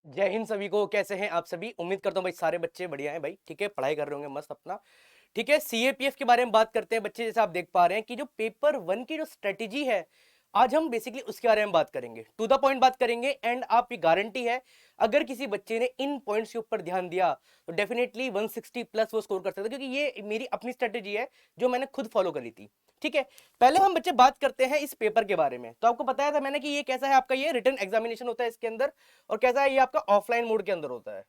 जय हिंद सभी को। कैसे हैं आप सभी? उम्मीद करता हूँ भाई सारे बच्चे बढ़िया हैं भाई। ठीक है, पढ़ाई कर रहे होंगे मस्त अपना। ठीक है, सीएपीएफ के बारे में बात करते हैं बच्चे। जैसे आप देख पा रहे हैं कि जो पेपर वन की जो स्ट्रेटेजी है, आज हम बेसिकली उसके बारे में बात करेंगे, टू द पॉइंट बात करेंगे। एंड आप ये गारंटी है, अगर किसी बच्चे ने इन पॉइंट्स के ऊपर ध्यान दिया तो डेफिनेटली 160 प्लस वो स्कोर कर सकता है, क्योंकि ये मेरी अपनी स्ट्रेटेजी है जो मैंने खुद फॉलो करी थी। ठीक है, पहले हम बच्चे बात करते हैं इस पेपर के बारे में। तो आपको बताया था मैंने कि ये कैसा है, आपका ये रिटन एग्जामिनेशन होता है इसके अंदर, और कैसा है ये आपका ऑफलाइन मोड के अंदर होता है।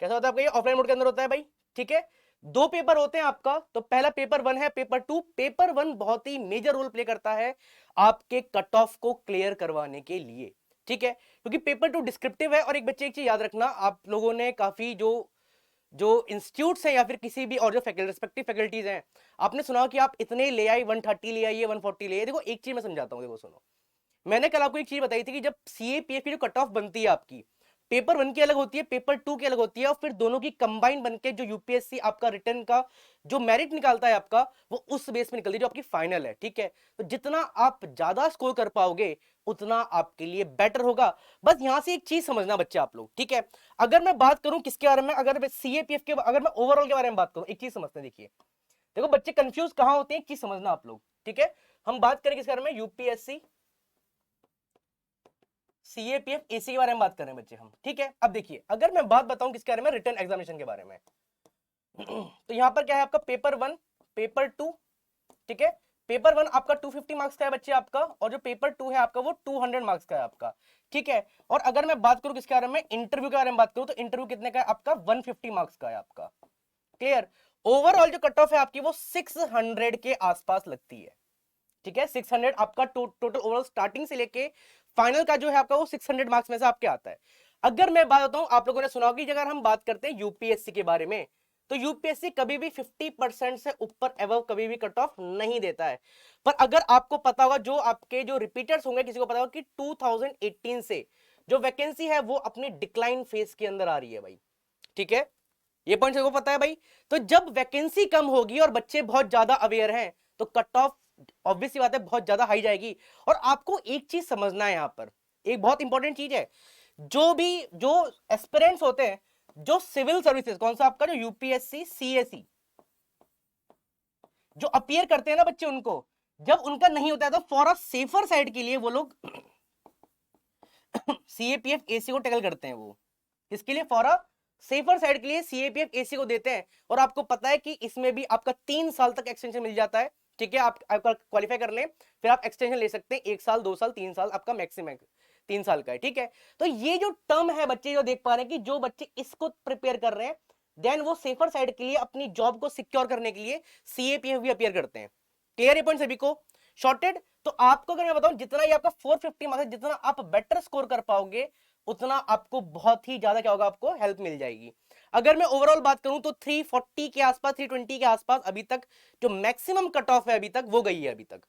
कैसा होता है आपका ये ऑफलाइन मोड के अंदर होता है भाई। ठीक है, दो पेपर होते हैं आपका। तो पहला पेपर वन है, पेपर टू। पेपर वन बहुत ही मेजर रोल प्ले करता है आपके कट ऑफ को क्लियर करवाने के लिए। ठीक है, क्योंकि पेपर टू डिस्क्रिप्टिव है। और एक बच्चे एक चीज याद रखना, आप लोगों ने काफी जो जो इंस्टीट्यूट्स हैं या फिर किसी भी और जो रिस्पेक्टिव फैकल्टीज हैं, आपने सुना कि आप इतने ले आई, 130 ले आइए, 140 ले आइए। देखो एक चीज मैं समझाता हूँ, देखो सुनो। मैंने कल आपको एक चीज बताई थी कि जब सीएपीएफ की जो कट ऑफ बनती है आपकी, पेपर वन की अलग होती है, पेपर टू की अलग होती है, और फिर दोनों की कंबाइन बनके जो यूपीएससी आपका रिटर्न का जो मेरिट निकालता है आपका, वो उस बेस में निकलती है जो आपकी फाइनल है। ठीक है, तो जितना आप ज्यादा स्कोर कर पाओगे उतना आपके लिए बेटर होगा। बस यहां से एक चीज समझना बच्चे आप लोग। ठीक है, अगर मैं बात करूं किसके बारे में, अगर सीएपीएफ के, अगर मैं ओवरऑल के बारे में बात करूं, एक चीज समझते हैं। देखिए देखो बच्चे कंफ्यूज कहां होते हैं, एक चीज समझना आप लोग। ठीक है, हम बात करें किसके बारे में, यूपीएससी सीएपीएफ एसी के बारे में बात कर रहे हैं बच्चे हम। ठीक है, अब देखिए अगर मैं बात बताऊं किसके बारे में, रिटन एग्जामिनेशन के बारे में तो यहां पर क्या है आपका पेपर वन, पेपर टू। ठीक है, पेपर वन आपका 250 मार्क्स का है बच्चे आपका, और जो पेपर टू है आपका वो 200 मार्क्स का है आपका। ठीक है, और अगर मैं बात करूं किसके बारे में, इंटरव्यू के बारे में बात करूं, तो इंटरव्यू कितने का है आपका, 150 मार्क्स का है आपका। क्लियर? ओवरऑल जो कट ऑफ है आपकी वो 600 के आसपास लगती है। ठीक है, 600 आपका टोटल ओवरऑल स्टार्टिंग से लेके फाइनल का जो है आपका वो 600 मार्क्स में से आपके आता है। अगर मैं बात बताऊं, आप लोगों ने सुना होगी, अगर हम बात करते हैं यूपीएससी के बारे में, तो यूपीएससी कभी भी 50% से ऊपर एवव कभी भी कट ऑफ नहीं देता है। पर अगर आपको पता होगा, जो आपके जो रिपीटर्स होंगे, किसी को पता होगा कि 2018 से जो वैकेंसी है वो अपनी डिक्लाइन फेज के अंदर आ रही है भाई। ठीक है, ये पॉइंट सबको पता है भाई। तो जब वैकेंसी कम होगी और बच्चे बहुत ज्यादा अवेयर हैं, तो कट ऑफ ऑब्वियस बात है बहुत ज्यादा हाई जाएगी। और आपको एक चीज समझना है यहां पर, एक बहुत इंपॉर्टेंट चीज है। जो भी जो एस्पिरेंट्स होते हैं, जो सिविल सर्विसेज, कौन सा आपका, जो यूपीएससी सीएसई जो अपीयर करते हैं ना बच्चे, उनको जब उनका नहीं होता है, तो फॉर अ सेफर साइड के लिए वो लोग सीएपीएफ एसी को टैकल करते हैं। वो इसके लिए फॉर अ सेफर साइड के लिए सीएपीएफ एसी को देते हैं। और आपको पता है कि इसमें भी आपका 3 साल तक एक्सटेंशन मिल जाता है। ठीक है, आप आपका क्वालिफाई कर लें, फिर आप एक्सटेंशन ले सकते हैं, 1 साल, 2 साल, 3 साल, आपका मैक्सिमम 3 साल का है। ठीक है, तो ये जो टर्म है बच्चे जो देख पा रहे हैं कि जो बच्चे इसको प्रिपेयर कर रहे हैं, देन वो सेफर साइड के लिए अपनी जॉब को सिक्योर करने के लिए सीएपीएफ भी अपीयर करते हैं। क्लियर है पॉइंट सभी को? शॉर्टेड। तो आपको अगर मैं बताऊं, जितना ये आपका 450 मार्क्स है, जितना आप बेटर स्कोर कर पाओगे, उतना आपको बहुत ही ज्यादा क्या होगा, आपको हेल्प मिल जाएगी। अगर मैं ओवरऑल बात करूं तो 340 के आसपास, 320 के आसपास अभी तक जो मैक्सिमम कट ऑफ है अभी तक, वो गई है अभी तक।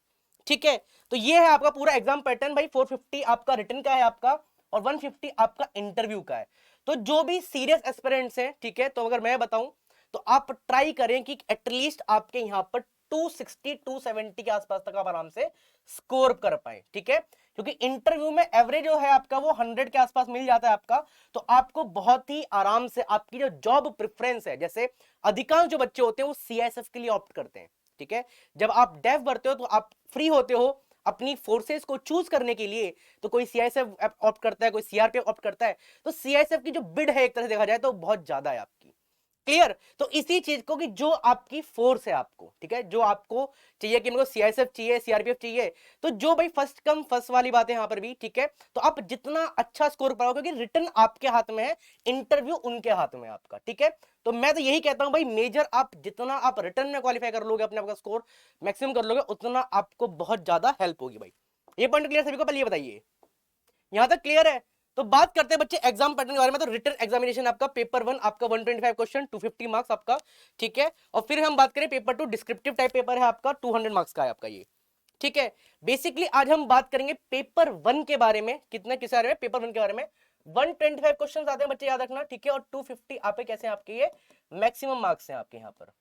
ठीक है, तो ये है आपका पूरा एग्जाम पैटर्न भाई। 450 आपका रिटर्न का है आपका, और 150 आपका इंटरव्यू का है। तो जो भी सीरियस एस्पिरेंट्स हैं, ठीक है, तो अगर मैं बताऊं तो आप ट्राई करें कि एटलीस्ट आपके यहां पर 260 270 के आसपास तक आप आराम से स्कोर कर पाए। ठीक है, क्योंकि इंटरव्यू में एवरेज जो है आपका वो 100 के आसपास मिल जाता है आपका। तो आपको बहुत ही आराम से आपकी जो जॉब प्रेफरेंस है, जैसे अधिकांश जो बच्चे होते हैं वो सीआईएसएफ के लिए ऑप्ट करते हैं। ठीक है, जब आप डेफ भरते हो तो आप फ्री होते हो अपनी फोर्सेस को चूज करने के लिए। तो कोई सीआईएसएफ ऑप्ट करता है, कोई सीआरपीएफ ऑप्ट करता है। तो सीआईएसएफ की जो बिड है एक तरह से देखा जाए तो बहुत ज्यादा है आपकी। क्लियर? तो इसी चीज को कि जो आपकी फोर्स है आपको, ठीक है, जो आपको चाहिए कि मेरे को सीआईएसएफ चाहिए, सीआरपीएफ चाहिए, तो जो भाई फर्स्ट कम फर्स्ट वाली बात है यहां पर भी। ठीक है, तो आप जितना अच्छा स्कोर पाओगे, क्योंकि रिटर्न आपके हाथ में है, इंटरव्यू उनके हाथ में आपका। ठीक है, तो मैं तो यही कहता हूं भाई, मेजर आप जितना आप रिटर्न में क्वालिफाई कर लोगे, अपने आपका स्कोर मैक्सिमम कर लोगे, उतना आपको बहुत ज्यादा हेल्प होगी भाई। ये पॉइंट क्लियर सभी को? पहले ये बताइए, यहां तक क्लियर है? तो बात करते हैं बच्चे एग्जाम पैटर्न के बारे में। तो रिटन एग्जामिनेशन आपका पेपर वन आपका 125 क्वेश्चन, 250 मार्क्स आपका। ठीक है, और फिर हम बात करें paper two, descriptive type paper है आपका, 200 मार्क्स का है आपका ये। ठीक है, बेसिकली आज हम बात करेंगे पेपर वन के बारे में। कितने किस बारे में? पेपर वन के बारे में 125 क्वेश्चन आते हैं बच्चे, याद रखना। ठीक है, और 250 आपके कैसे हैं आपके, ये मैक्सिमम मार्क्स हैं आपके यहाँ पर।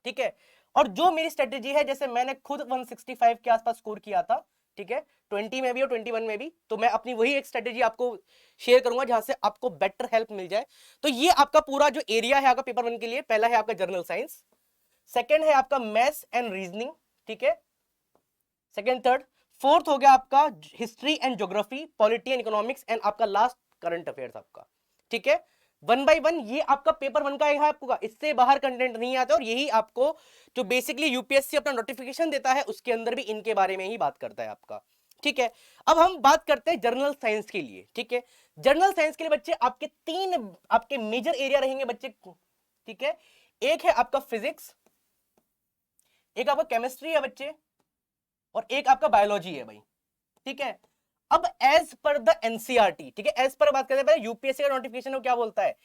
ठीक है, और जो मेरी स्ट्रेटेजी है, जैसे मैंने खुद 165 के आसपास स्कोर किया था, ठीक है, 20 में भी और 21 में भी। तो मैं अपनी वही एक स्ट्रेटेजी आपको शेयर करूंगा जहां से आपको बेटर हेल्प मिल जाए। तो ये आपका पूरा जो एरिया है आपका पेपर 1 के लिए, पहला है आपका जनरल साइंस, सेकंड है आपका मैथ्स एंड रीजनिंग, ठीक है, सेकंड थर्ड, फोर्थ हो गया आपका history and geography, polity and economics, and आपका लास्ट करंट अफेयर्स आपका, ठीक है। 1 बाय 1 ये आपका पेपर 1 का है आपका, इससे बाहर कंटेंट नहीं आता, और यही आपको जो बेसिकली यूपीएससी अपना नोटिफिकेशन देता है उसके अंदर भी इनके बारे में ही बात करता है आपका, ठीक है। अब हम बात करते हैं जर्नल साइंस के लिए, ठीक है। जर्नल साइंस के लिए बच्चे आपके 3 आपके मेजर एरिया रहेंगे बच्चे, ठीक है। एक है आपका फिजिक्स, एक आपका केमिस्ट्री है बच्चे, और एक आपका बायोलॉजी है भाई, ठीक है। अब एज पर द एनसीईआरटी, ठीक है, एज पर बात करते हैं, पहले यूपीएससी का नोटिफिकेशन क्या बोलता है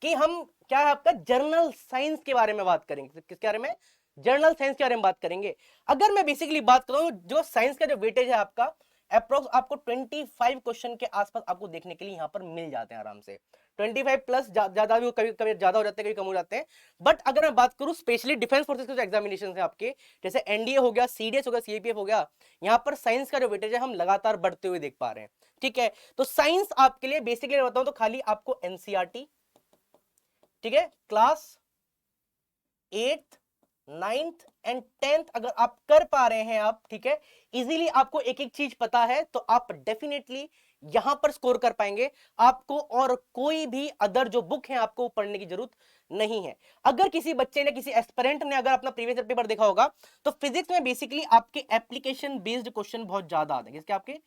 कि हम क्या है आपका जर्नल साइंस के बारे में बात करेंगे, किसके बारे में, जर्नल साइंस के बारे में बात करेंगे। अगर मैं बेसिकली बात करूं जो साइंस का जो वेटेज है आपका, अप्रोक्स आपको 25 क्वेश्चन के आसपास आपको देखने के लिए यहां पर मिल जाते हैं आराम से, 25 प्लस, ज्यादा भी कभी कभी ज्यादा हो जाते हैं, कभी कम हो जाते हैं। बट अगर मैं बात करूं स्पेशली डिफेंस फोर्सेस के जो एग्जामिनेशन है आपके, जैसे एनडीए हो गया, सीडीएस हो गया, सीएपीएफ हो गया, यहाँ पर साइंस का जो वेटेज है हम लगातार बढ़ते हुए देख पा रहे हैं, ठीक है। तो साइंस आपके लिए बेसिकली बताऊं तो खाली आपको एनसीईआरटी, ठीक है, class 8th 9th and 10th अगर आप कर पा रहे हैं आप, ठीक है, इजीली आपको एक एक चीज पता है तो आप डेफिनेटली यहां पर स्कोर कर पाएंगे। आपको और कोई भी अदर जो बुक है आपको पढ़ने की जरूरत नहीं है। अगर किसी बच्चे ने, किसी एस्पिरेंट ने अगर अपना प्रीवियस ईयर पेपर देखा होगा तो फिजिक्स में बेसिकली आपके एप्लीकेशन बेस्ड क्वेश्चन बहुत ज्यादा आते हैं, जिसके आपके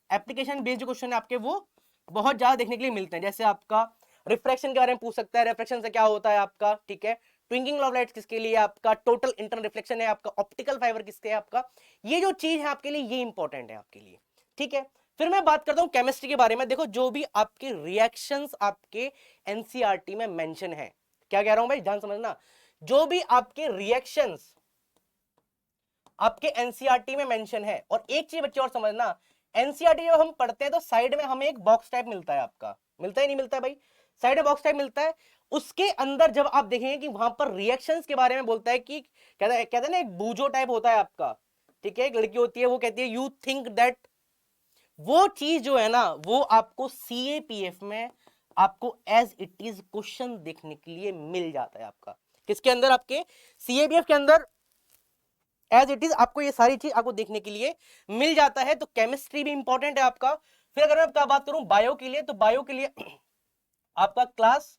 एप्लीकेशन बेस्ड क्वेश्चन आपके वो बहुत ज्यादा देखने के लिए मिलते हैं। जैसे आपका रिफ्रैक्शन के बारे में पूछ सकता है, रिफ्रैक्शन से क्या होता है आपका, ठीक है, ट्विंकिंग ऑफ लाइट्स किसके लिए, आपका टोटल इंटरनल रिफ्लेक्शन है, आपका ऑप्टिकल फाइबर किसके है आपका, ये जो चीज है आपके लिए ये इंपॉर्टेंट है आपके लिए, ठीक है। फिर मैं बात करता हूं केमिस्ट्री के बारे में। देखो जो भी आपके रिएक्शंस आपके एनसीईआरटी में मेंशन है, क्या कह रहा हूं भाई ध्यान समझना, जो भी आपके रिएक्शंस आपके एनसीईआरटी में मेंशन है, और एक चीज बच्चे और समझना, एनसीईआरटी जब हम पढ़ते हैं तो साइड में हमें एक बॉक्स टाइप मिलता है आपका, मिलता है नहीं मिलता है भाई, साइड में बॉक्स टाइप मिलता है, उसके अंदर जब आप देखेंगे कि वहां पर रिएक्शंस के बारे में बोलता है कि कहता है ना एक बूजो टाइप होता है आपका, ठीक है, एक लड़की होती है वो कहती है यू थिंक दैट, वो चीज जो है ना वो आपको सीएपीएफ में आपको एज इट इज क्वेश्चन देखने के लिए मिल जाता है आपका, किसके अंदर, आपके सीएपीएफ के अंदर एज इट इज आपको ये सारी चीज आपको देखने के लिए मिल जाता है। तो केमिस्ट्री भी इंपॉर्टेंट है आपका। फिर अगर मैं बात करूं बायो के लिए, तो बायो के लिए आपका क्लास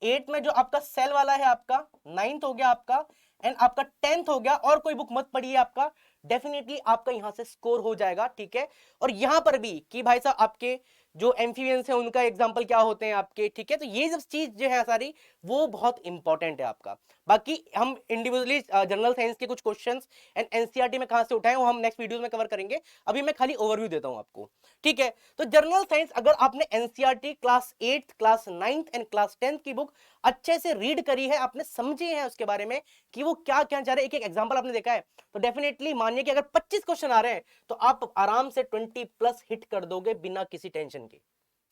8 में जो आपका सेल वाला है आपका, 9th हो गया आपका, एंड आपका 10th हो गया, और कोई बुक मत पढ़िए आपका, डेफिनेटली आपका यहां से स्कोर हो जाएगा, ठीक है। और यहां पर भी कि भाई साहब आपके जो एम्फीबियंस है उनका एग्जांपल क्या होते हैं आपके, ठीक है। तो ये सब चीज जो है सारी वो बहुत इंपॉर्टेंट है आपका। बाकी हम इंडिविजुअली जनरल साइंस के कुछ क्वेश्चंस एंड एनसीईआरटी में कहां से उठाए वो हम नेक्स्ट वीडियोस में कवर करेंगे, अभी मैं खाली ओवरव्यू देता हूं आपको, ठीक है। तो जनरल साइंस अगर आपने NCERT class 8th class 9th and class 10th की बुक अच्छे से रीड करी है, आपने समझे हैं उसके बारे में कि वो क्या क्या चाह रहे हैं, एक एक एग्जांपल आपने देखा है, तो डेफिनेटली मानिए कि अगर 25 क्वेश्चन आ रहे हैं तो आप आराम से 20 प्लस हिट कर दोगे बिना किसी टेंशन के,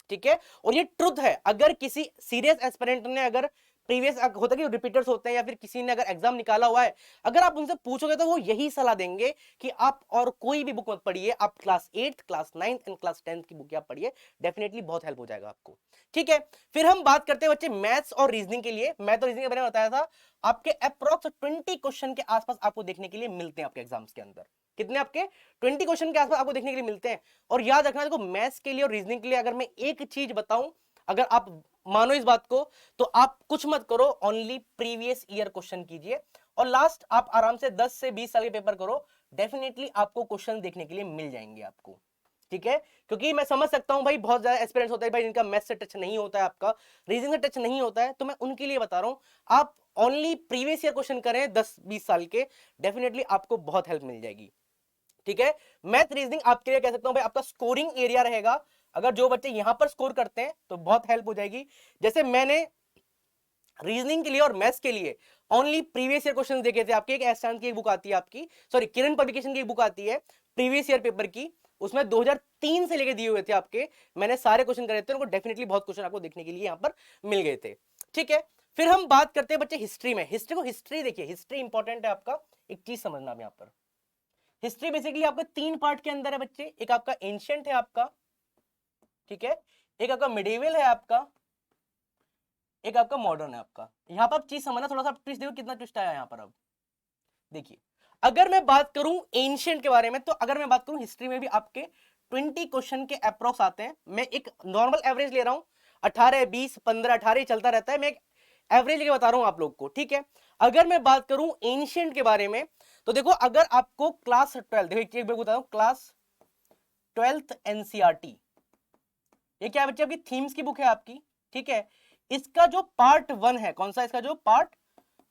ठीक है। और ये ट्रुथ है, अगर किसी सीरियस एस्पिरेंट ने अगर प्रीवियस होता है कि रिपीटर्स होते हैं या फिर किसी ने अगर एग्जाम निकाला हुआ है, अगर आप उनसे पूछोगे तो वो यही सलाह देंगे कि आप और कोई भी बुक मत पढ़िए, आप class 8th class 9th and class 10th की बुक आप पढ़िए, डेफिनेटली बहुत हेल्प हो जाएगा आपको, ठीक है। फिर हम बात करते हैं बच्चे मैथ्स और रीजनिंग के लिए। मैथ और रीजनिंग के बारे में बताया था, आपके अप्रॉक्स 20 क्वेश्चन के आसपास आपको देखने के लिए मिलते हैं आपके एग्जाम्स के अंदर, कितने आपके 20 क्वेश्चन के आसपास आपको देखने के लिए मिलते हैं। और याद रखना, देखो मैथ्स के लिए और रीजनिंग के लिए अगर मैं एक चीज बताऊं, अगर आप मानो इस बात को, तो आप कुछ मत करो, ओनली प्रीवियस ईयर क्वेश्चन कीजिए, और लास्ट आप आराम से 10 से 20 साल के पेपर करो, डेफिनेटली आपको क्वेश्चन देखने के लिए मिल जाएंगे आपको, ठीक है। क्योंकि मैं समझ सकता हूं भाई बहुत ज्यादा एक्सपीरियंस होता है भाई जिनका मैथ से टच नहीं होता है, आपका रीजनिंग से टच नहीं होता है, तो मैं उनके लिए बता रहा हूं, आप ओनली प्रीवियस ईयर क्वेश्चन करें 10-20 साल के, डेफिनेटली आपको बहुत हेल्प मिल जाएगी, ठीक है। मैथ रीजनिंग आपके लिए कह सकता हूं भाई आपका स्कोरिंग एरिया रहेगा, अगर जो बच्चे यहां पर स्कोर करते हैं तो बहुत हेल्प हो जाएगी। जैसे मैंने रीजनिंग के लिए और मैथ्स के लिए ओनली प्रीवियस ईयर क्वेश्चंस देखे थे आपके, एक एस्टान की एक बुक आती है आपकी, सॉरी किरण पब्लिकेशन की एक बुक आती है प्रीवियस ईयर पेपर की, उसमें 2003 से लेके दिए हुए थे आपके, मैंने सारे क्वेश्चन करे थे, उनको डेफिनेटली बहुत क्वेश्चन आपको देखने के लिए यहां पर मिल गए थे, ठीक है। फिर हम बात करते हैं बच्चे हिस्ट्री में। हिस्ट्री देखिए, हिस्ट्री इंपॉर्टेंट है आपका, एक चीज समझना आप यहां पर, हिस्ट्री बेसिकली आपका 3 पार्ट के अंदर है बच्चे, एक आपका एंशिएंट है आपका, ठीक है, एक आपका मिडिवल है आपका, एक आपका मॉडर्न है आपका। यहां पर आप चीज समझना, थोड़ा सा ट्विस्ट देखो कितना ट्विस्ट आया यहां पर। अब देखिए, अगर मैं बात करूं एंशिएंट के बारे में, तो अगर मैं बात करूं हिस्ट्री में भी आपके 20 क्वेश्चन के अप्रोक्स आते हैं। मैं एक नॉर्मल एवरेज ले रहा हूं, 18, 20, 15, 18 चलता रहता है, मैं एक एवरेज लेके बता रहा हूं आप लोग को, ठीक है। अगर मैं बात करूं एंशिएंट के बारे में, तो देखो अगर आपको क्लास 12, देखो एक बार बता दूं, क्लास 12th एनसीईआरटी, ये क्या है बच्चे, आपकी थीम्स की बुक है आपकी, ठीक है। इसका जो पार्ट 1 है, कौन सा, इसका जो पार्ट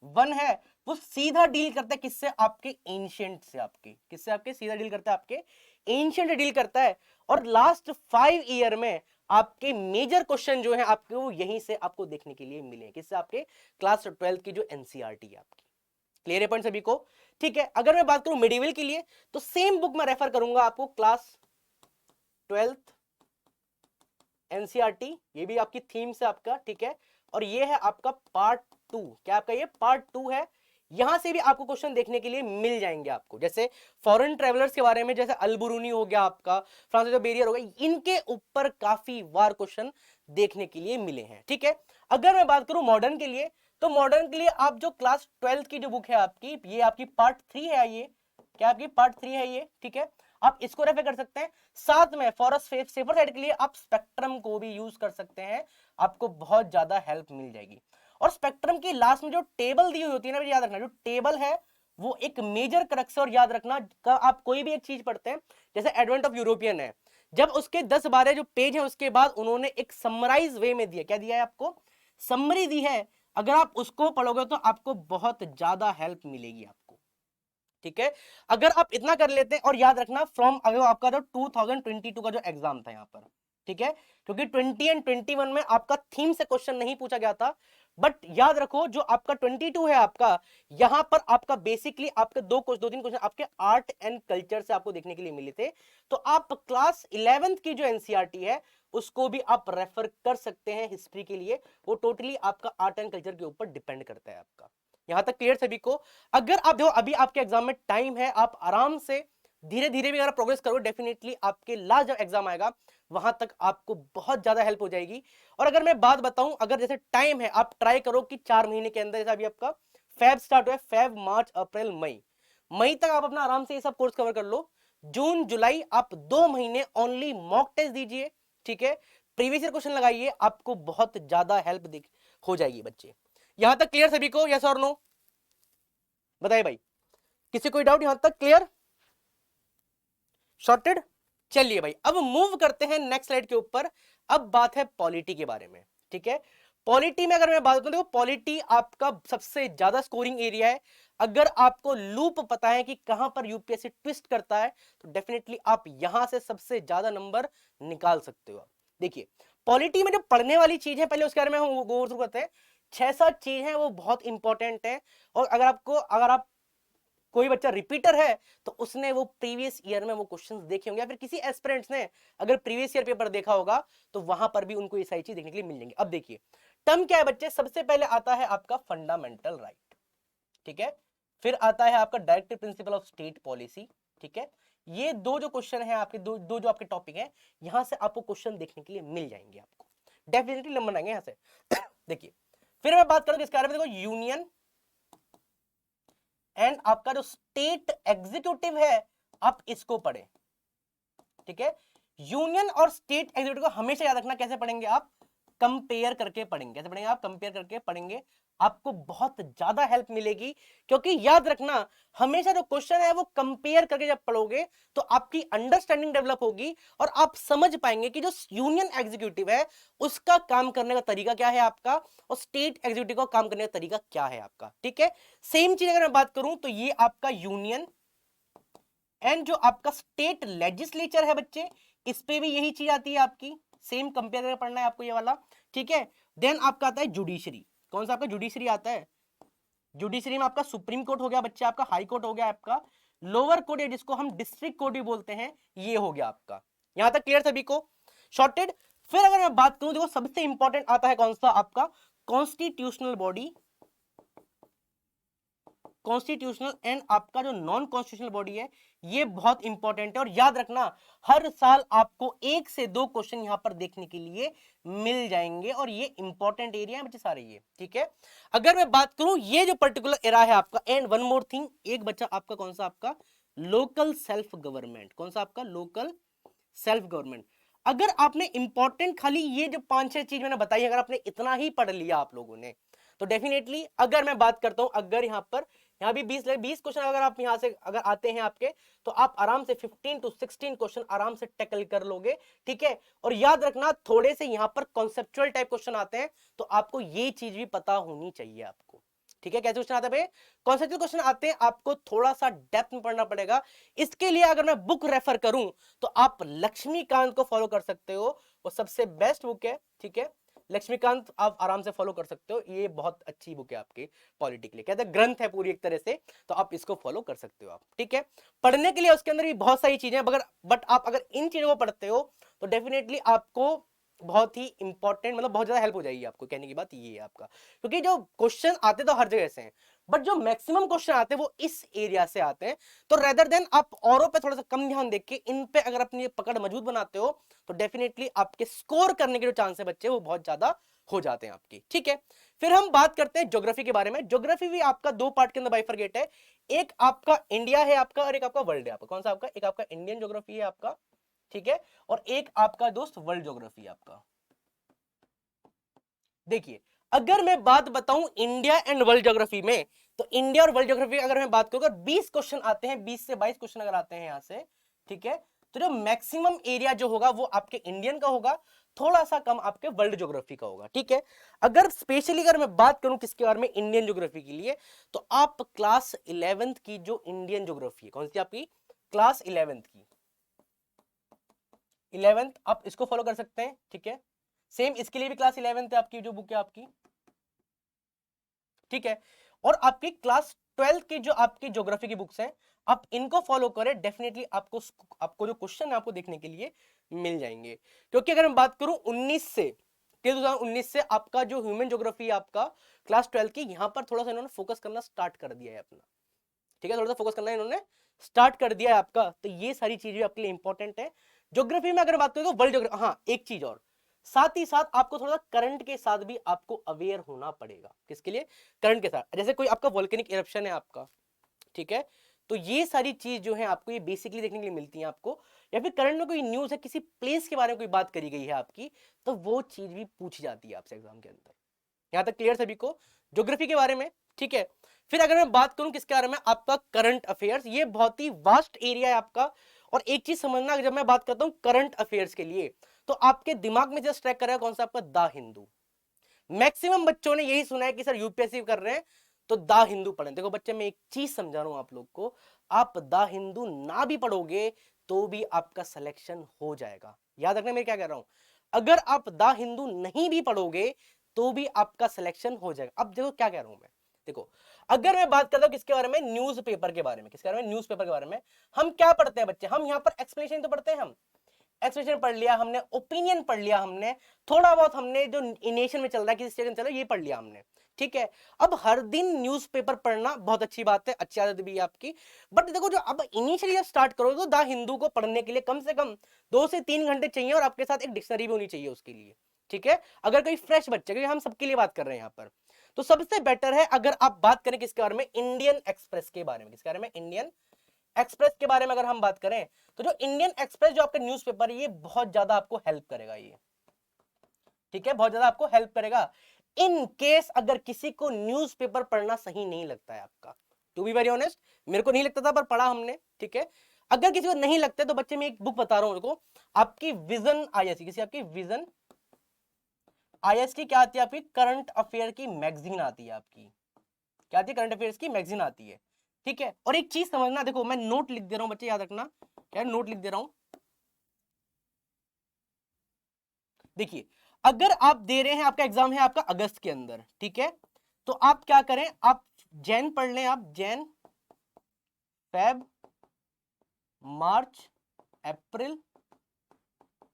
1 है, वो सीधा डील करता है किससे, आपके एंशिएंट से, आपके किससे, आपके सीधा डील करता है, आपके एंशिएंट डील करता है। और लास्ट 5 ईयर में आपके मेजर क्वेश्चन जो है आपके, वो यहीं से आपको देखने के लिए मिले, किससे, आपके क्लास 12 की जो एनसीईआरटी है आपकी। क्लियर है पॉइंट सभी को, ठीक है। अगर मैं बात करूं मिडिवल के लिए, तो सेम बुक में रेफर करूंगा आपको, क्लास 12th एनसीईआरटी, ये भी आपकी थीम से आपका, ठीक है। और ये है आपका पार्ट 2, क्या आपका ये पार्ट 2 है। यहां से भी आपको क्वेश्चन देखने के लिए मिल जाएंगे आपको, जैसे फॉरेन ट्रेवलर्स के बारे में, जैसे अलबुरुनी हो गया आपका, फ्रांसिस बेरियर हो गया, इनके ऊपर काफी बार क्वेश्चन देखने के लिए मिले हैं, ठीक है। अगर मैं बात करूं मॉडर्न के लिए, तो मॉडर्न के लिए आप जो क्लास 12 की जो बुक है आपकी, ये आपकी पार्ट 3 है, ये क्या आपकी पार्ट 3 है ये, ठीक है। आप इसको रेफर कर सकते हैं। साथ में फॉर सेफर साइड के लिए आप स्पेक्ट्रम को भी यूज कर सकते हैं, आपको बहुत ज्यादा हेल्प मिल जाएगी। और स्पेक्ट्रम की लास्ट में जो टेबल दी हुई होती है ना, याद रखना, जो टेबल है वो एक मेजर क्रक्स है। और याद रखना का आप कोई भी एक चीज पढ़ते हैं, जैसे एडवेंट ऑफ यूरोपियन है, जब उसके 10-12 जो पेज है, उसके बाद उन्होंने एक समराइज वे में दिया, क्या दिया है आपको, समरी दी है। अगर आप उसको पढ़ोगे तो आपको बहुत ज्यादा हेल्प मिलेगी आपको, ठीक है। अगर आप इतना कर लेते हैं, और याद रखना फ्रॉम, अगर आपका जो 2022 का जो एग्जाम था यहाँ पर, ठीक है, क्योंकि 20 एंड 21 में आपका थीम से क्वेश्चन नहीं पूछा गया था, बट याद रखो जो आपका 22 है आपका, यहां पर आपका बेसिकली आपके 2-3 क्वेश्चन आपके आर्ट एंड कल्चर से आपको देखने के लिए मिले थे। तो आप क्लास 11th की जो एनसीईआरटी है उसको भी आप रेफर कर सकते हैं हिस्ट्री के लिए, वो टोटली आपका आर्ट एंड कल्चर के ऊपर डिपेंड करता है आपका। यहां तक क्लियर सभी को। अगर आप देखो अभी आपके एग्जाम में टाइम है, आप आराम से धीरे धीरे भी अगर प्रोग्रेस करोगे, डेफिनेटली आपके लास्ट जब एग्जाम आएगा वहां तक आपको बहुत ज्यादा हेल्प हो जाएगी। और अगर मैं बात बताऊं, अगर जैसे टाइम है, आप ट्राई करो कि 4 महीने के अंदर, जैसे अभी आपका फेब स्टार्ट हुआ है, फेब, मार्च, अप्रैल, मई, मई तक आप अपना आराम से ये सब कोर्स कवर कर लो। जून जुलाई आप 2 महीने ओनली मॉक टेस्ट दीजिए, ठीक है, प्रीवियस ईयर क्वेश्चन लगाइए, आपको बहुत ज्यादा हेल्प हो जाएगी बच्चे। यहां तक क्लियर सभी को, यस और नो बताइए भाई, किसी कोई डाउट यहां तक क्लियर, शॉर्टेड। चलिए भाई, अब मूव करते हैं नेक्स्ट स्लाइड के ऊपर। अब बात है पॉलिटी के बारे में, ठीक है। पॉलिटी में अगर मैं बात करूं, देखो पॉलिटी आपका सबसे ज्यादा स्कोरिंग एरिया है। अगर आपको लूप पता है कि कहां पर यूपीएससी ट्विस्ट करता है, तो डेफिनेटली आप यहां से सबसे ज्यादा नंबर निकाल सकते हो। देखिए पॉलिटी में जो पढ़ने वाली चीज है, पहले उसके बारे में हम गो थ्रू करते हैं। 6-7 चीज है वो बहुत इंपॉर्टेंट है। और अगर आप कोई बच्चा रिपीटर है, तो उसने वो प्रीवियस ईयर में वो क्वेश्चंस देखे होंगे, या फिर किसी एस्पिरेंट्स ने अगर प्रीवियस ईयर पेपर देखा होगा, तो वहां पर भी उनको ये सारी चीज देखने के लिए मिल जाएंगी। अब देखिए टर्म क्या है बच्चे, सबसे पहले आता है आपका फंडामेंटल राइट, ठीक है। फिर आता है आपका directive principle of state policy, ठीक है। ये दो जो क्वेश्चन है आपके, दो जो आपके टॉपिक है, यहां से आपको क्वेश्चन देखने के लिए मिल जाएंगे, आपको डेफिनेटली नंबर आएंगे यहां से। देखिए फिर मैं बात करूं इसके बारे में, देखो यूनियन एंड आपका जो स्टेट एग्जीक्यूटिव है, आप इसको पढ़े, ठीक है। यूनियन और स्टेट एग्जीक्यूटिव को हमेशा याद रखना, कैसे पढ़ेंगे आप, कंपेयर करके पढ़ेंगे। कैसे पढ़ेंगे आप, कंपेयर करके पढ़ेंगे, आपको बहुत ज्यादा हेल्प मिलेगी। क्योंकि याद रखना हमेशा जो क्वेश्चन है वो कंपेयर करके जब पढ़ोगे, तो आपकी अंडरस्टैंडिंग डेवलप होगी, और आप समझ पाएंगे कि जो यूनियन एग्जीक्यूटिव है उसका काम करने का तरीका क्या है आपका, और स्टेट एग्जीक्यूटिव का काम करने का तरीका क्या है आपका, ठीक है। सेम चीज अगर मैं बात करूं, तो ये आपका यूनियन एंड जो आपका स्टेट लेजिस्लेचर है बच्चे, इस पे भी यही चीज आती है आपकी, सेम कंपेयर करके पढ़ना है आपको ये वाला, ठीक है। देन आपका आता है जुडिशरी, कौन सा आपका जुडिशरी आता है, जुडिशरी में आपका सुप्रीम कोर्ट हो गया बच्चे, आपका हाई कोर्ट हो गया, आपका लोअर कोर्ट, या जिसको हम डिस्ट्रिक्ट कोर्ट भी बोलते हैं, ये हो गया आपका। यहां तक क्लियर सभी को, शॉर्टेड। फिर अगर मैं बात करूं, देखो सबसे इंपॉर्टेंट आता है कौन सा, आपका कॉन्स्टिट्यूशनल बॉडी, कॉन्स्टिट्यूशनल एंड आपका जो नॉन कॉन्स्टिट्यूशनल बॉडी है, ये बहुत इंपॉर्टेंट है और याद रखना हर साल आपको 1 से 2 क्वेश्चन यहां पर देखने के लिए मिल जाएंगे और ये इंपॉर्टेंट एरिया है बच्चे सारे ये, ठीक है। अगर मैं बात करूं ये जो पर्टिकुलर एरा है आपका, एंड वन मोर थिंग, एक बच्चा आपका कौन सा, आपका लोकल सेल्फ गवर्नमेंट, कौन सा आपका लोकल सेल्फ गवर्नमेंट। अगर आपने इंपॉर्टेंट खाली ये जो 5-6 चीज मैंने बताई, अगर आपने इतना ही पढ़ लिया आप लोगों ने, तो डेफिनेटली अगर मैं बात करता हूं, अगर यहां पर यहां भी 20 क्वेश्चन अगर आप यहां से अगर आते हैं आपके, तो आप आराम से 15 to 16 क्वेश्चन आराम से टैकल कर लोगे, ठीक है। और याद रखना थोड़े से यहां पर कॉन्सेप्चुअल टाइप क्वेश्चन आते हैं, तो आपको ये चीज भी पता होनी चाहिए आपको, ठीक है। कैसे क्वेश्चन आते हैं भाई, कॉन्सेप्चुअल क्वेश्चन आते हैं, आपको थोड़ा सा डेप्थ में पढ़ना पड़ेगा। इसके लिए अगर मैं बुक रेफर करूं तो आप लक्ष्मीकांत को फॉलो कर सकते हो, वो सबसे बेस्ट बुक है, ठीक है। लक्ष्मीकांत आप आराम से फॉलो कर सकते हो, ये बहुत अच्छी बुक है आपकी पॉलिटी के लिए, कहते हैं ग्रंथ है पूरी एक तरह से, तो आप इसको फॉलो कर सकते हो आप, ठीक है। पढ़ने के लिए उसके अंदर भी बहुत सारी चीजें, मगर बट आप अगर इन चीजों को पढ़ते हो तो डेफिनेटली आपको बहुत ही इंपॉर्टेंट, मतलब बहुत ज्यादा हेल्प हो जाएगी आपको, कहने की बात ये है आपका। क्योंकि जो क्वेश्चन आते तो हर जगह से हैं, बट जो मैक्सिमम क्वेश्चन आते हैं वो इस एरिया से आते हैं, तो रेदर देन आप औरों पे थोड़ा सा कम ध्यान देके इन पे अगर अपनी पकड़ मजबूत बनाते हो, तो डेफिनेटली आपके स्कोर करने के जो चांस है बच्चे वो बहुत ज्यादा हो जाते हैं आपकी, ठीक है। फिर हम बात करते हैं ज्योग्राफी के बारे में। ज्योग्राफी भी आपका 2 पार्ट के अंदर बाइफरगेट है, एक आपका इंडिया है आपका और एक आपका वर्ल्ड है आपका। कौन सा आपका, एक आपका इंडियन ज्योग्राफी है आपका, ठीक है, और एक आपका दोस्त वर्ल्ड ज्योग्राफी है आपका। देखिए अगर मैं बात बताऊं इंडिया एंड वर्ल्ड ज्योग्राफी में, तो इंडिया और वर्ल्ड ज्योग्राफी अगर मैं बात करूं, अगर 20 क्वेश्चन आते हैं, 20 से 22 क्वेश्चन अगर आते हैं यहां से, ठीक है, तो जो मैक्सिमम एरिया जो होगा वो आपके इंडियन का होगा, थोड़ा सा कम आपके वर्ल्ड ज्योग्राफी का होगा, ठीक है। अगर स्पेशली अगर मैं बात करूं किसके बारे में, इंडियन ज्योग्राफी के लिए, तो आप क्लास 11th की जो इंडियन ज्योग्राफी है, कौन सी आपकी क्लास 11th की, 11th आप इसको फॉलो कर सकते हैं, ठीक है। सेम इसके लिए भी क्लास 11th है आपकी जो बुक है आपकी, ठीक है। और आपकी क्लास 12 की जो आपकी ज्योग्राफी की बुक्स हैं, आप इनको फॉलो करें, डेफिनेटली आपको जो क्वेश्चन है आपको देखने के लिए मिल जाएंगे। क्योंकि अगर मैं बात करूं 19 से 2019 से आपका जो ह्यूमन ज्योग्राफी है आपका क्लास 12 की, यहां पर थोड़ा सा इन्होंने फोकस करना स्टार्ट कर दिया है अपना, ठीक है, थोड़ा सा फोकस करना इन्होंने स्टार्ट कर दिया है आपका, तो ये सारी चीजें आपके लिए इंपॉर्टेंट है। ज्योग्राफी में अगर बात करें तो वर्ल्ड ज्योग्राफी, हाँ एक चीज और, साथ ही साथ आपको थोड़ा करंट के साथ भी आपको अवेयर होना पड़ेगा, किसके लिए, करंट के साथ। जैसे कोई आपका वोल्केनिक इरप्शन है आपका, ठीक है, तो ये सारी चीज जो है आपको ये बेसिकली देखने के लिए मिलती है आपको, या फिर करंट में कोई न्यूज है, किसी प्लेस के बारे में कोई बात करी गई है आपकी, तो वो चीज भी पूछी जाती है आपसे एग्जाम के अंदर। यहां तक क्लियर सभी को ज्योग्राफी के बारे में, ठीक है। फिर अगर मैं बात करूं किसके बारे में, आपका करंट अफेयर्स, ये बहुत ही वास्ट एरिया है आपका। और एक चीज समझना, जब मैं बात करता हूं करंट अफेयर्स के लिए, तो आपके दिमाग में जस्ट ट्रैक करेगा कौन सा, आपका द हिंदू। मैक्सिमम बच्चों ने यही सुना है कि सर यूपीएससी कर रहे हैं तो द हिंदू पढ़ें। देखो बच्चे मैं एक चीज समझा रहा हूं आप लोग को, आप द हिंदू ना भी पढ़ोगे तो भी आपका सिलेक्शन हो जाएगा। याद रखना मैं क्या कह रहा हूं, अगर आप द हिंदू नहीं भी पढ़ोगे तो भी आपका सिलेक्शन हो जाएगा। अब देखो क्या कह रहा हूं मैं, देखो अगर मैं बात करता हूं किसके बारे में, न्यूज़पेपर के बारे में, किसके बारे में, न्यूज़पेपर के बारे में। हम क्या पढ़ते हैं बच्चे, हम यहां पर एक्सप्लेनेशन तो पढ़ते हैं, हम एक्सप्रेशन पढ़ लिया हमने, ओपिनियन पढ़ लिया हमने, थोड़ा बहुत हमने जो नेशन में चल रहा है, किसी स्टेट में चल रहा है, ये पढ़ लिया हमने, ठीक है। अब हर दिन न्यूज़पेपर पढ़ना बहुत अच्छी बात है, अच्छी आदत भी है आपकी, बट देखो जो अब इनिशियली जब स्टार्ट करोगे तो द हिंदू को पढ़ने के लिए कम से कम 2 से 3 घंटे चाहिए, और आपके साथ एक डिक्शनरी भी होनी चाहिए उसके लिए, ठीक है। अगर कोई फ्रेश बच्चे, क्योंकि हम सबके लिए बात कर रहे हैं यहाँ पर, तो सबसे बेटर है अगर आप बात करें किसके बारे में, इंडियन एक्सप्रेस के बारे में। किसके बारे में, इंडियन एक्सप्रेस के बारे में अगर हम बात करें, तो जो इंडियन एक्सप्रेस जो आपका न्यूज़पेपर है, ये बहुत ज्यादा आपको हेल्प करेगा ये, ठीक है, बहुत ज्यादा आपको हेल्प करेगा। इन केस अगर किसी को न्यूज़पेपर पढ़ना सही नहीं लगता है आपका, टू बी वेरी ऑनेस्ट, मेरे को नहीं लगता था पर पढ़ा हमने, ठीक है। अगर किसी को नहीं लगता तो बच्चे मैं एक बुक बता रहा हूं उनको, आपकी विजन आईएएस की, किसी आपकी विजन आईएएस की क्या आती है, आपकी करंट अफेयर की मैगजीन आती है आपकी, क्या आती है, करंट अफेयर्स की मैगजीन आती है, ठीक है। और एक चीज समझना, देखो मैं नोट लिख दे रहा हूं बच्चे, याद रखना क्या नोट लिख दे रहा हूं। देखिए अगर आप दे रहे हैं, आपका एग्जाम है आपका अगस्त के अंदर, ठीक है, तो आप क्या करें, आप जैन पढ़ लें, आप जैन, फेब, मार्च, अप्रैल,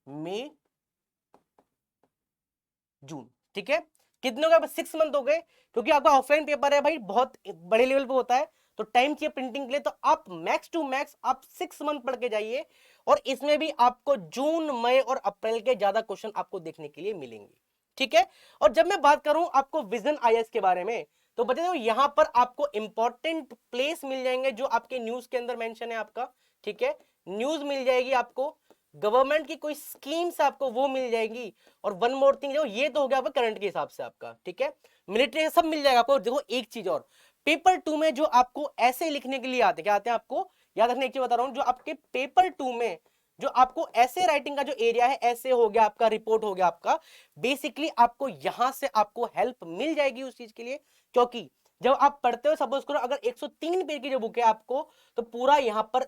मई, जून, ठीक है। कितने हो गए, 6 मंथ हो गए, क्योंकि आपका ऑफलाइन पेपर है भाई, बहुत बड़े लेवल पे होता है, तो टाइम चाहिए प्रिंटिंग के लिए, तो आप मैक्स टू मैक्स आप 6 मंथ पढ़ के जाइए, और इसमें भी आपको जून, मई और अप्रैल के ज्यादा क्वेश्चन आपको देखने के लिए मिलेंगे, ठीक है। और जब मैं बात करूं आपको विजन आईएएस के बारे में, तो बता दो यहां पर आपको इंपॉर्टेंट प्लेस मिल जाएंगे जो आपके न्यूज के अंदर मेंशन है आपका, ठीक है। न्यूज मिल जाएगी आपको, गवर्नमेंट की कोई स्कीम्स आपको वो मिल जाएगी, और वन मोर थिंग, जो ये तो हो गया आपका करंट के हिसाब से आपका, ठीक है। मिलिट्री सब मिल जाएगा आपको। देखो एक चीज और, पेपर 2 में जो आपको ऐसे लिखने के लिए आते हैं, क्या आते हैं आपको याद रखने, एक चीज बता रहा हूं, जो आपके पेपर 2 में जो आपको ऐसे राइटिंग का जो एरिया है, ऐसे हो गया आपका, रिपोर्ट हो गया आपका, बेसिकली आपको यहां से आपको हेल्प मिल जाएगी उस चीज के लिए। क्योंकि जब आप पढ़ते हो, सपोज करो अगर 103 पेज की जो बुक है आपको, तो पूरा यहां पर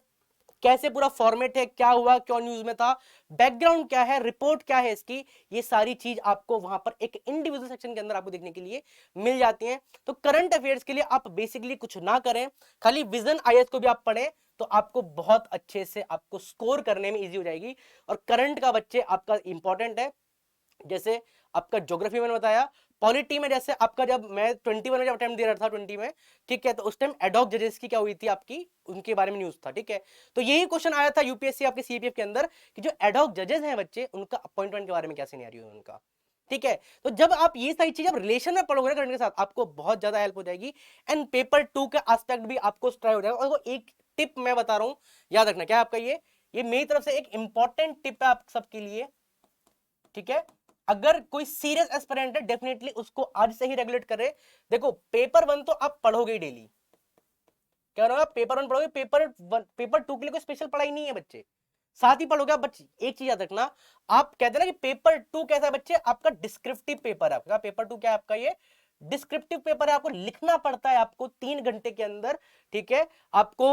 कैसे पूरा फॉर्मेट है, क्या हुआ, क्यों न्यूज में था, बैकग्राउंड क्या है, रिपोर्ट क्या है इसकी, ये सारी चीज आपको वहां पर एक इंडिविजुअल सेक्शन के अंदर आपको देखने के लिए मिल जाती है। तो करंट अफेयर्स के लिए आप बेसिकली कुछ ना करें, खाली विजन आईएएस को भी आप पढ़ें, तो आपको बहुत अच्छे से आपको स्कोर करने में इजी हो जाएगी। और करंट का बच्चे आपका इंपॉर्टेंट है, जैसे आपका ज्योग्राफी मैंने बताया, पॉलिटी में जैसे आपका जब मैं 21 में जब अटेम्प्ट दे रहा था 20 में, ठीक है, तो उस टाइम एडॉक जजेस की क्या हुई थी आपकी, उनके बारे में न्यूज था, ठीक है। तो यही क्वेश्चन आया था यूपीएससी आपके सीपीएफ के अंदर कि जो एडॉक जजेस हैं बच्चे, उनका अपॉइंटमेंट के बारे में क्या सिनेरियो है उनका, ठीक है। तो जब आप ये सारी चीज रिलेशन में पढ़ोगे करंट के साथ, आपको बहुत ज्यादा हेल्प हो जाएगी, एंड पेपर 2 का एस्पेक्ट भी आपको ट्राई हो जाएगा। और एक टिप मैं बता रहा हूं, याद रखना, क्या आपका ये मेरी तरफ से एक इंपॉर्टेंट टिप है आप सबके लिए, ठीक है। अगर कोई सीरियस एस्पिरेंट है, डेफिनेटली उसको आज से ही रेगुलेट करे। देखो पेपर 1 तो आप पढ़ोगे डेली, क्या होगा, पेपर 1 पढ़ोगे, पेपर 2 के लिए कोई स्पेशल पढ़ाई नहीं है बच्चे, साथ ही पढ़ोगे आप। बच्चे एक चीज याद रखना, आप कहते हैं ना कि पेपर 2 कैसा है बच्चे, आपका डिस्क्रिप्टिव पेपर है आपका। पेपर 2 क्या है आपका, ये डिस्क्रिप्टिव पेपर है, आपको लिखना पड़ता है आपको 3 घंटे के अंदर, ठीक है। आपको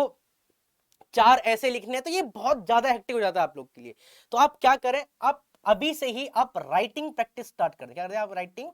4 ऐसे लिखने हैं, तो ये बहुत ज्यादा हेक्टिक हो जाता है आप लोग के लिए। तो आप क्या करें, आप अभी से ही आप राइटिंग प्रैक्टिस स्टार्ट कर दें। क्या करें आप, राइटिंग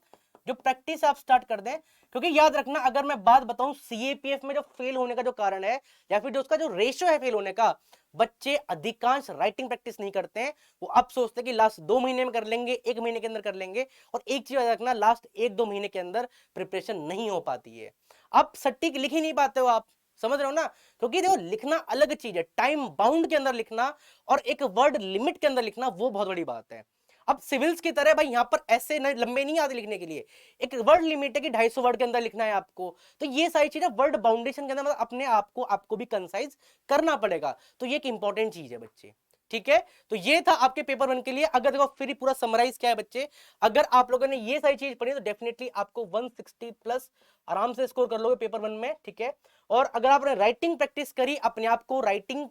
जो प्रैक्टिस आप स्टार्ट कर दें। क्योंकि याद रखना, अगर मैं बात बताऊं सीएपीएफ में जो फेल होने का जो कारण है, या फिर जो उसका जो रेशियो है फेल होने का, बच्चे अधिकांश राइटिंग प्रैक्टिस नहीं करते हैं। वो अब सोचते हैं कि लास्ट 2 महीने में कर लेंगे, 1 महीने के अंदर कर लेंगे, और एक चीज याद रखना, लास्ट 1-2 महीने के अंदर प्रिपरेशन नहीं हो पाती है। आप सटीक लिख ही नहीं पाते हो, आप समझ रहे हो ना। क्योंकि देखो लिखना अलग चीज है, टाइम बाउंड के अंदर लिखना और एक वर्ड लिमिट के अंदर लिखना, वो बहुत बड़ी बात है। अब सिविल्स की तरह भाई यहाँ पर ऐसे लंबे नहीं आते लिखने के लिए, एक वर्ड लिमिट है कि 250 वर्ड के अंदर लिखना है आपको। तो ये सारी चीजें वर्ड बाउंडेशन के अंदर, मतलब अपने आप को आपको भी कंसाइज करना पड़ेगा। तो ये एक इंपॉर्टेंट चीज है बच्चे, ठीक है। तो ये था आपके पेपर 1 के लिए। अगर देखो फिर पूरा समराइज क्या है बच्चे, अगर आप लोगों ने ये सारी चीज पढ़ी तो डेफिनेटली आपको 160 प्लस आराम से स्कोर कर लोगे पेपर 1 में, ठीक है। और अगर आपने राइटिंग प्रैक्टिस करी, अपने आप को राइटिंग,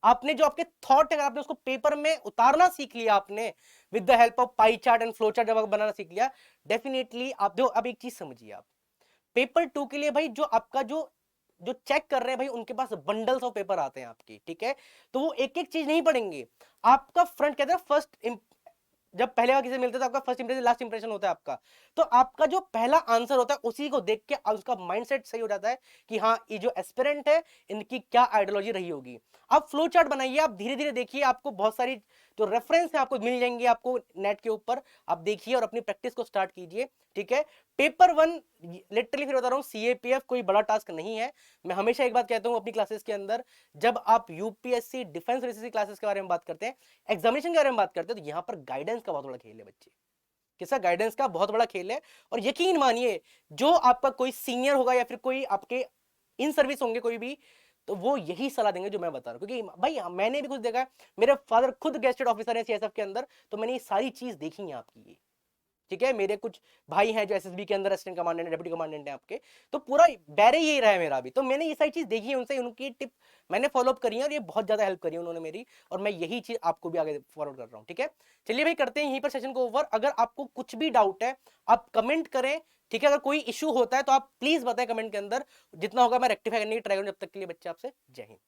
आपने जो आपके थॉट है आपने उसको पेपर में उतारना सीख लिया आपने, with the help of pie chart and flow chart जब आप बनाना सीख लिया, डेफिनेटली आप देखो। अब एक चीज समझिए, आप पेपर 2 के लिए भाई जो आपका जो जो चेक कर रहे हैं भाई, उनके पास बंडल्स ऑफ पेपर आते हैं आपकी, ठीक है। तो वो एक एक चीज नहीं पढ़ेंगे, आपका फ्रंट कहते हैं फर्स्ट, जब पहले बार किसी मिलते तो आपका फर्स्ट इंप्रेशन लास्ट इंप्रेशन होता है आपका। तो आपका जो पहला आंसर होता है उसी को देख के उसका माइंडसेट सही हो जाता है कि हाँ ये जो एस्पिरेंट है इनकी क्या आइडियोलॉजी रही होगी। आप फ्लो चार्ट बनाइए, आप धीरे धीरे देखिए, आपको बहुत सारी जो रेफरेंस है आपको मिल जाएंगे आपको नेट के ऊपर, आप देखिए और अपनी प्रैक्टिस को स्टार्ट कीजिए, ठीक है। पेपर 1 लिटरली फिर बता रहा हूँ, सीएपीएफ कोई बड़ा टास्क नहीं है। मैं हमेशा एक बात कहता हूँ अपनी क्लासेस के अंदर, जब आप यूपीएससी डिफेंस रेसिसी क्लासेस के बारे में बात करते हैं, एग्जामिनेशन के बारे में बात करते हैं, तो यहाँ पर गाइडेंस का बहुत बड़ा खेल है बच्चे, किसा गाइडेंस का बहुत बड़ा खेल है। और यकीन मानिए, जो आपका कोई सीनियर होगा या फिर कोई आपके इन सर्विस होंगे कोई भी, तो वो यही सलाह देंगे जो मैं बता रहा हूं। क्योंकि भाई मैंने भी कुछ देखा है, मेरे फादर खुद गेस्टेड ऑफिसर है सीएसएफ के अंदर, तो मैंने ये सारी चीज देखी है आपकी, ठीक है। मेरे कुछ भाई हैं जो एसएसबी के अंदर असिस्टेंट कमांडेंट, डेप्यूटी कमांडेंट हैं आपके, तो पूरा बैरे यही रहा है मेरा भी। तो मैंने ये सारी चीज देखी है उनसे, उनकी टिप मैंने फॉलो अप करी है, और ये बहुत ज्यादा हेल्प करी है उन्होंने मेरी, और मैं यही चीज आपको भी आगे फॉरवर्ड कर रहा हूँ, ठीक है। चलिए भाई करते हैं यहीं पर सेशन को ओवर। अगर आपको कुछ भी डाउट है आप कमेंट करें, ठीक है। अगर कोई इशू होता है तो आप प्लीज बताएं कमेंट के अंदर, जितना होगा मैं रेक्टिफाई करने की ट्राई करूँ। जब तक के लिए बच्चे आपसे जय हिंद।